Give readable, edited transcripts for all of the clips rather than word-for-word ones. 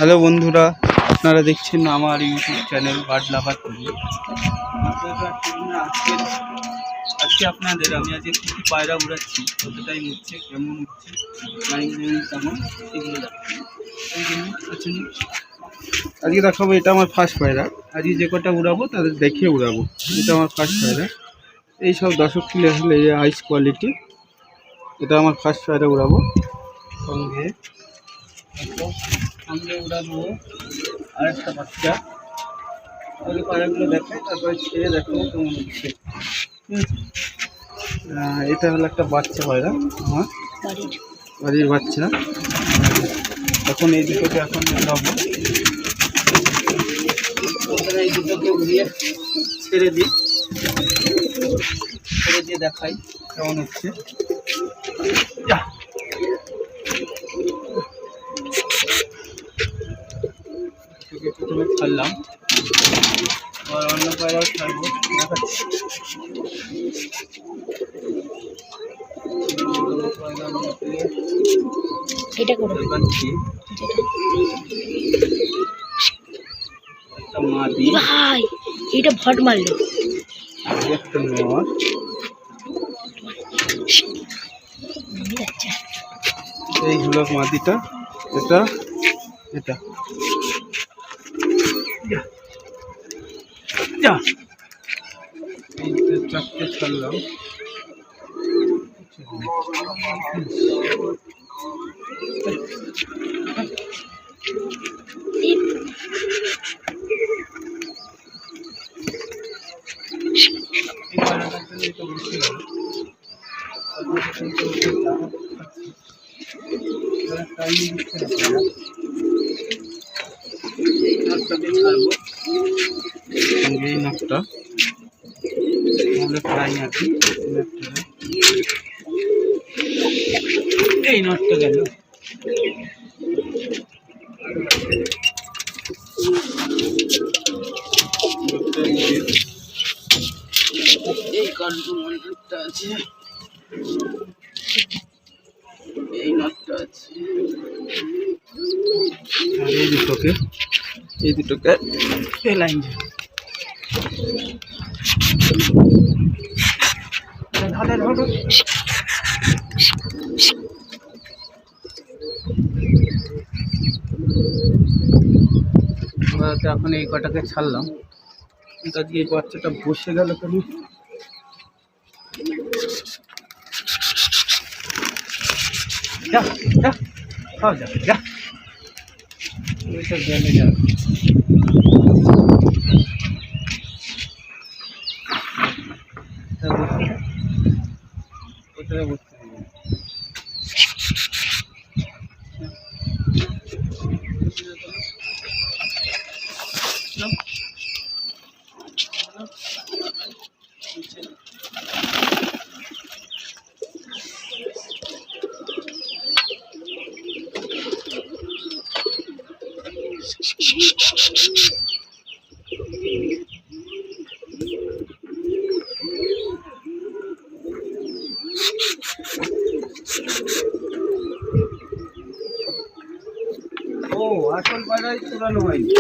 Hello বন্ধুরা, আপনারা দেখছেন আমার ইউটিউব চ্যানেল বার্ড লাভার টিভি। আজকে আপনাদের আমি আজকে কী কী পায়রা উড়াচ্ছি, কতটাই উঠছে, কেমন উঠছে, কেমন সেগুলো দেখাচ্ছি। আজকে দেখাবো, এটা আমার ফার্স্ট পায়রা। আজকে যে কটা উড়াবো তাদের দেখে উড়াবো। এটা আমার ফার্স্ট পায়রা। এই সব দর্শক কিলো হলে আইস কোয়ালিটি। এটা আমার ফার্স্ট পায়রা উড়াবো। সঙ্গে উড়াবো আরেকটা বাচ্চা। তাহলে পায়রাগুলো দেখায়, তারপরে ছেড়ে দেখাবো কেমন হচ্ছে। এটা হলো একটা বাচ্চা পায়রা, আমার বাড়ির বাচ্চা। এখন এই দুটোকে এখন উড়াবো। এই দুটোকে উড়িয়ে ছেড়ে দিয়ে দেখাই কেমন হচ্ছে। প্রথমে ছাড়লাম, আর অন্য পায়রাও ছাড়বো, দেখাচ্ছি। এটা করে একটা মাদি, ভাই এটা ভট মারলো। একটা নর, এই হলো মাদিটা। এটা এটা এই চারটে ছাড়লাম। এই নটটা ফ্রাই আছে, এই নটটা গেল। এই কার্টুনটা আছে, এই নটটা আছে। আর এই দুটোকে লাইন এখন এই কটাকে ছাড়লাম। আজকে এই বাচ্চাটা বসে গেল কেন? যা যা খাও, যা যা, ওইটা গেলে যা। কোথায় বসতে হবে? ও আসল পায়রাই চুরানো হয়নি,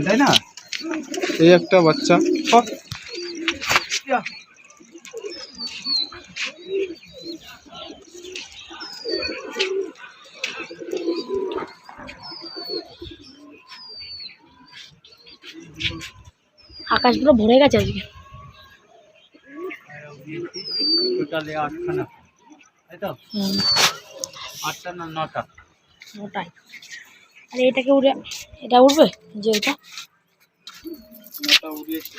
তাই না? এই একটা বাচ্চা, আকাশ পুরো ভরে গেছে আজকে। টোটালে 8খানা, তাই তো? 8টা না 9টা? ওটাই। আরে এটাকে উড়ে, এটা উঠবে যে এটা 9টা উড়িয়েছি।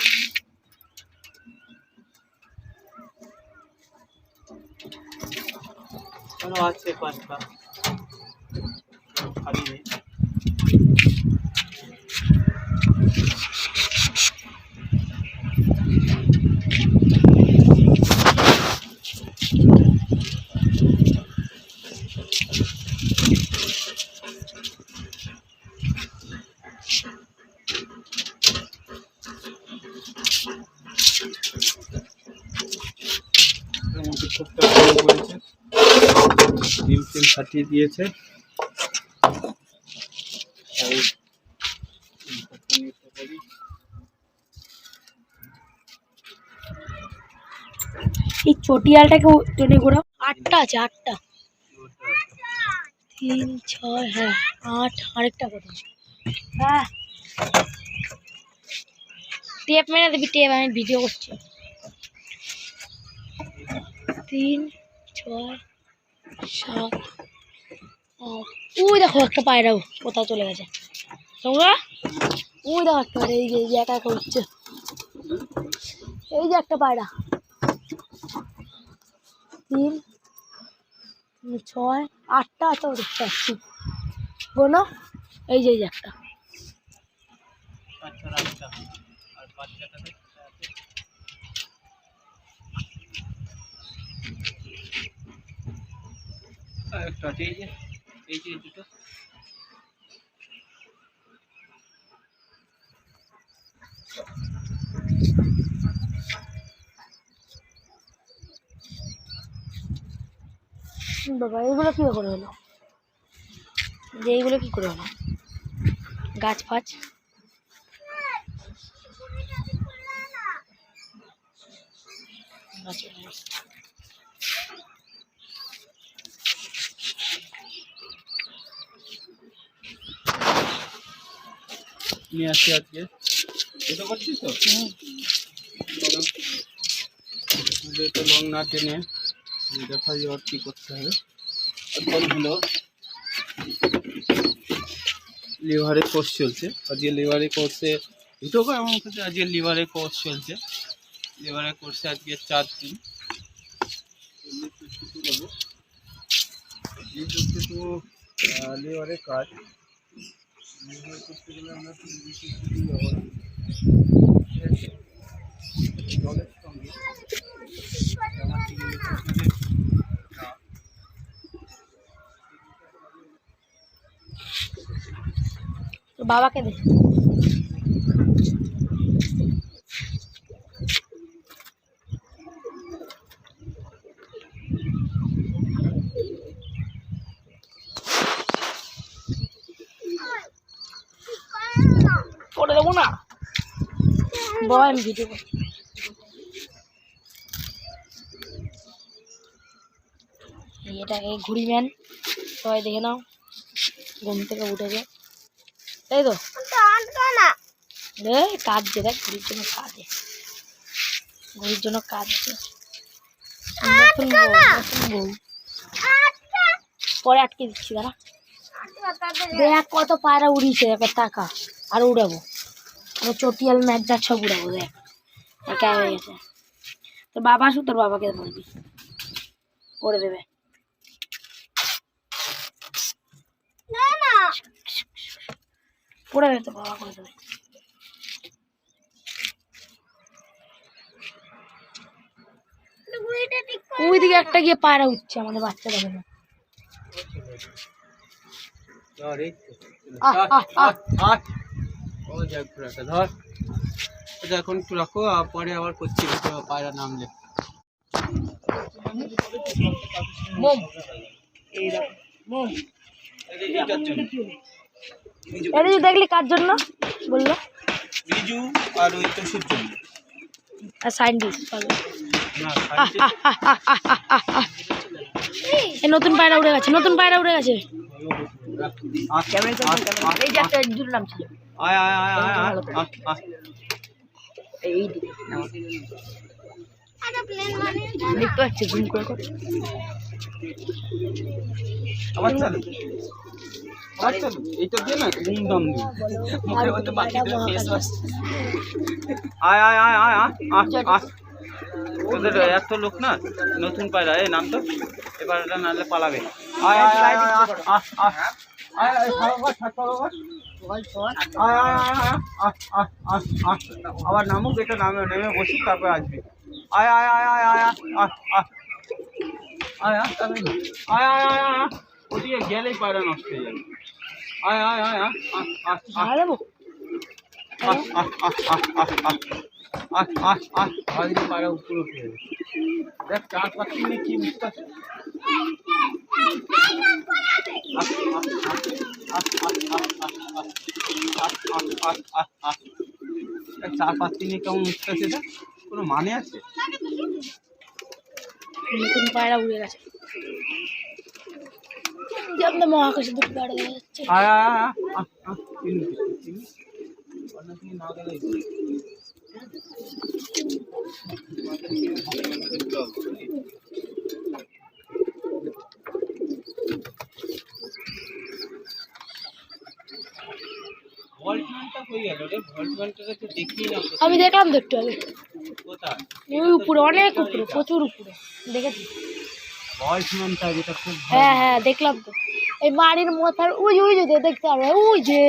আছে 5টা খালি নেই। ছোট্ট পড়েছে, ডিম টিম ফাটিয়ে দিয়েছে। তাই এই চটিয়ালটাকে টেনে ঘোরাও। 8টা আছে, 8টা। 3 6, হ্যাঁ 8। আরেকটা কোথায়? হ্যাঁ টেপ মেরে দিবি, টেপ, আমি ভিডিও করছি। 3 6 7 8। ওই দেখো একটা পায়রাও কোথায় চলে গেছে তোমরা। ওই দেখো একটা পায়রা, এই যে একা একা উঠছে। এই যে একটা পায়রা। 3 6 8টা আছে, দেখতে পাচ্ছি। বোনো এই যে একটা। বাচ্চা রাখটা আর বাচ্চাটাকে একটা আছে, এই যে দুটো। বাবা এগুলো কি করে হলো? যে এইগুলো কি করে হলো? গাছ ফাছ নিয়ে আসছি আজকে। এটা করছিস তো? এটা লং না টেনে দেখা যাওয়ার কি করতে হবে। এখন হলো লিভারের কোর্স চলছে আজকে। লিভারের কোর্সে দুটো এমন করছে, আজকে লিভারের কোর্স চলছে। লিভারের কোর্সে আজকে 4 দিন। এই হচ্ছে তো লিভারের কাজ। লিভার করতে গেলে আমরা ব্যবহার করি। জলের সঙ্গে বাবাকে দে। করে দেবো না বাবা, আমি ভিডিও করছি। এটা এই ঘুড়ি ম্যান, সবাই দেখে নাও। ঘুম থেকে উঠেছে, তাই তো? কাঁদছে, দেখ ঘুড়ির জন্য কাঁদে, ঘুড়ির জন্য কাঁদছে। নতুন বউ, নতুন বউ। পরে আটকে দিচ্ছি, দাঁড়া। দেখ কত পায়রা উড়িয়েছে, একটা টাকা আর উড়াবো। আমি চটিয়াল ম্যাকডাক সব উড়াবো। দেখ একা হয়ে গেছে। তোর বাবা আসুক, তোর বাবাকে বলবি করে দেবে। করে দেবে, তোর বাবা করে দেবে। ওইদিকে একটা গিয়ে পায়রা উঠছে, আমাদের বাচ্চা দেখে না। ধর এই ধর এটা এখন একটু রাখো, আর পরে আবার করছি পায়রা নামলে। মোম এই দেখো, মোম এইটার জন্য এটা যে দেখলি কার জন্য বললো? রিজু আর ওই তোষের জন্য। আর সাইন্টিস্ট না এই নতুন পায়রা উড়ে গেছে, নতুন পায়রা উড়ে গেছে। এই যে একটা দুটো নাম ছিল। আয় আয় আয় আয় আয় আয়। এই দেখতে পাচ্ছি, ঘুম করে করে। আবার চালু, আবার চালু। এইটা দিয়ে না ঘুম দম দিয়ে মুখে হতে বাকি দিয়ে ফেস ওয়াশ। আয় আয় আয় আয় আয় আয়। ওদের এত লোক না, নতুন পায়রা। এই নাম তো, এবার এটা নাহলে পালাবে। আয় আয় আয় আয় আয় আয় আয় আয় খাবার খাবার আয় আয় আয় আয় আয় আয় আয়। আবার নামুক, এটা নামে নেমে বসি, তারপর আসবি। আয় আয় আয় আয় আয় আয় আয় আয় আয় তবে আয় আয় আয় আয়। ওদিকে গেলেই পায়রা নষ্ট হয়ে যাবে। আয় আয় আয় আয় আয় আয় দেবো আয় আয় আয় আয় আয় আয় আয় আয়। পায়রা উপরে উঠে যাবে। দেখ চার পাখি নিয়ে কি উঠতেছে। চার পাখি নিয়ে কেমন উঠতেছে, এটা কোনো মানে আছে? নতুন পায়রা উড়ে গেছে। যেমন মহাকাশে দুটো পায়রা দেখা যাচ্ছে। আমি দেখলাম তো একটু আগে, ওই উপরে, অনেক উপরে, প্রচুর উপরে দেখেছি। হ্যাঁ হ্যাঁ দেখলাম তো, এই বাড়ির মাথার ওই ওই যে দেখতে পারবে, ওই যে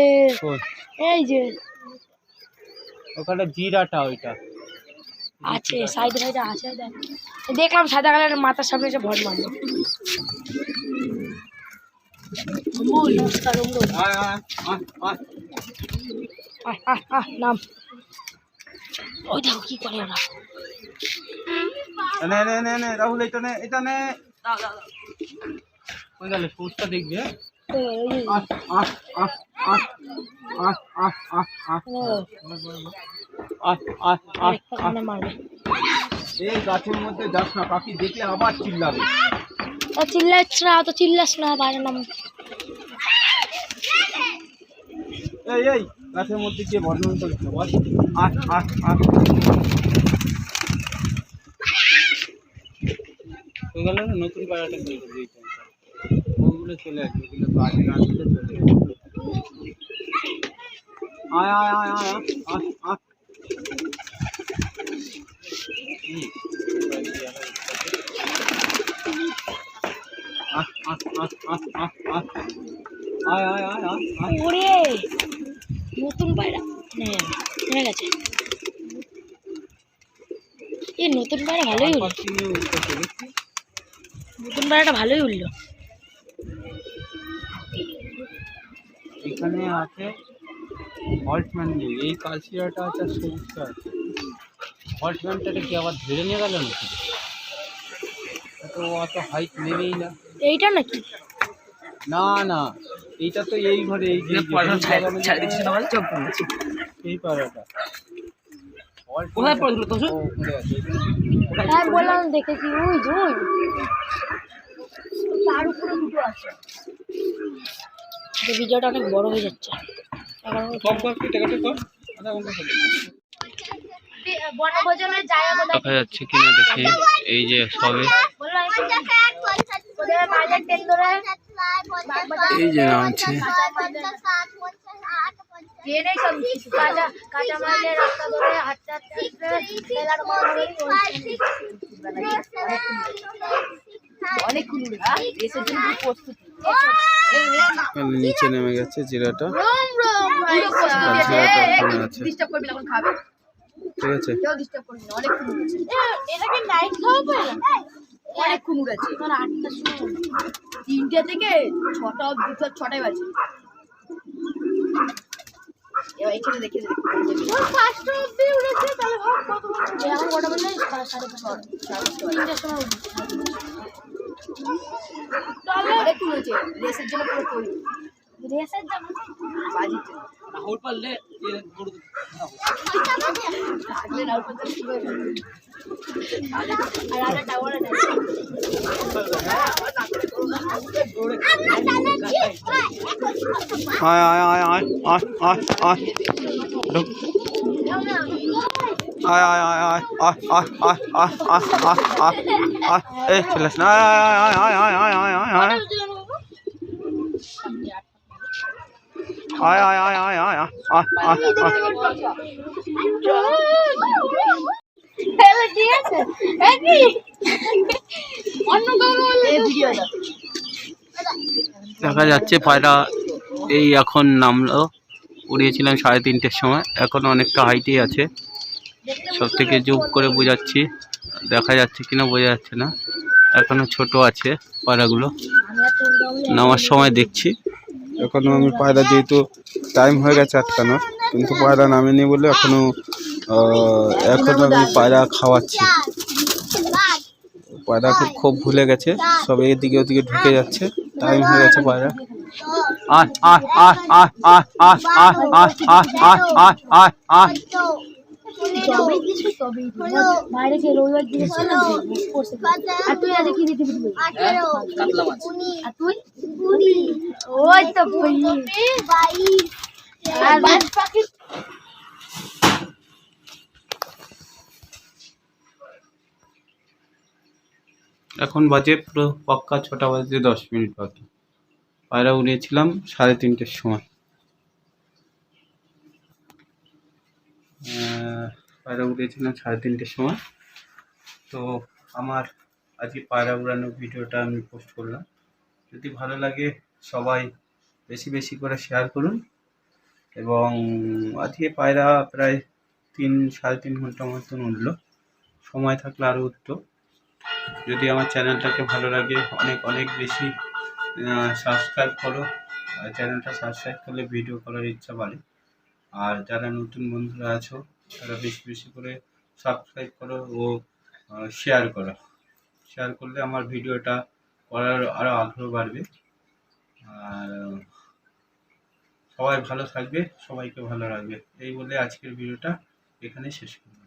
এই যে ওখানে জিরাটা ওইটা আছে, সাইডে সাইডে আছে। দেখলাম সাদা কালারের, মাথার সামনে এসে ভর মারলো। নাম ওই দেখো কি করে ওরা। রাহুল এটা নে, এটা নে, ওই গেলে পোস্টটা দেখবে। মারবে। এই গাছের মধ্যে যাস না, পাখি দেখলে আবার চিল্লাবে। চিল্লাস না, তো চিল্লাস না, বাইরে নাম। এই এই গাছের মধ্যে গিয়ে বর্ণনা করিস না, বল। গেল না, নতুন পায়রাটা করে দেবে। ওগুলো চলে আসবে, ওগুলো তো আগে না দিলে চলে আসবে। আয় আয় আয় আয় আয় আয়। ওরে নতুন পায়রা নেমে গেছে। এই নতুন পায়রা ভালোই উঠলো, নতুন পায়রাটা ভালোই উঠলো। এখানে আছে হল্টম্যান, এই কালচিরাটা আছে, আর সবুজটা আছে। হল্টম্যানটাকে কি আবার ধরে নিয়ে গেল নাকি? তো অত হাইট নেবেই না। এইটা নাকি? না না, এইটা তো এই ঘরে, এই যে এই পায়রাটা কোথায় পড়েছিল তো? হ্যাঁ বললাম দেখেছি, ওই যে ওই তার উপরে দুটো আছে। ভিডিওটা অনেক বড় হয়ে যাচ্ছে। দেখা যাচ্ছে কিনা দেখি, এই যে সবে এই যে নামছে। নিচে নেমে গেছে জিরাটা, আছে ঠিক আছে। অনেকক্ষণ উড়েছে, 3টে থেকে 6টা, 6টায় বাজে। এবার এখানে দেখে এখন কটা বাজে? 3টার সময় অনেকক্ষণ উড়েছে। রেসের জন্য পুরো তৈরি, রেসের জন্য বাজির জন্য। রাহুল পারলে দেখা যাচ্ছে পায়রা এই এখন নামলো। উড়িয়েছিলাম 3:30-র সময়, এখন অনেকটা হাইটেই আছে। সব থেকে জুম করে বোঝাচ্ছি, দেখা যাচ্ছে কিনা বোঝা যাচ্ছে না, এখনো ছোট আছে পায়রাগুলো। নামার সময় দেখছি, এখনো আমি পায়রা, যেহেতু টাইম হয়ে গেছে আটকানোর, কিন্তু পায়রা নামেনি বলে এখনো আমি পায়রা খাওয়াচ্ছি। পায়রা খুব ভুলে গেছে, সব এদিকে ওদিকে ঢুকে যাচ্ছে, টাইম হয়ে গেছে পায়রা। আয় আয় আয় আয় আয় আয় আয় আয় আয় আয় আয় আয় আয়। যবেই কিছু তবেই বাইরে গিয়ে রবিবার দিনে ছিল করছে। আর তুই আজ কি দিতে পারবি? কাতলা মাছ। আর তুই ওই তো আর পাখি এখন বাজে পুরো পক্কা 6টা বাজে 10 মিনিট বাকি। পায়রা উড়িয়েছিলাম 3:30-র সময়। পায়রা উড়িয়েছিলাম 3:30-র সময়। তো আমার আজকে পায়রা উড়ানোর ভিডিওটা আমি পোস্ট করলাম। যদি ভালো লাগে সবাই বেশি বেশি করে শেয়ার করুন। এবং আজকে পায়রা প্রায় 3-3.5 ঘন্টা মতন উঠলো। সময় থাকলে আরও উঠতো। যদি আমার চ্যানেলটাকে ভালো লাগে অনেক অনেক বেশি সাবস্ক্রাইব করো। চ্যানেলটা সাবস্ক্রাইব করলে ভিডিও করার ইচ্ছা বাড়ে। আর যারা নতুন বন্ধুরা আছো তারা বেশি বেশি করে সাবস্ক্রাইব করো ও শেয়ার করো। শেয়ার করলে আমার ভিডিওটা করার আরও আগ্রহ বাড়বে। আর সবাই ভালো থাকবে, সবাইকে ভালো রাখবে, এই বলে আজকের ভিডিওটা এখানে শেষ করব।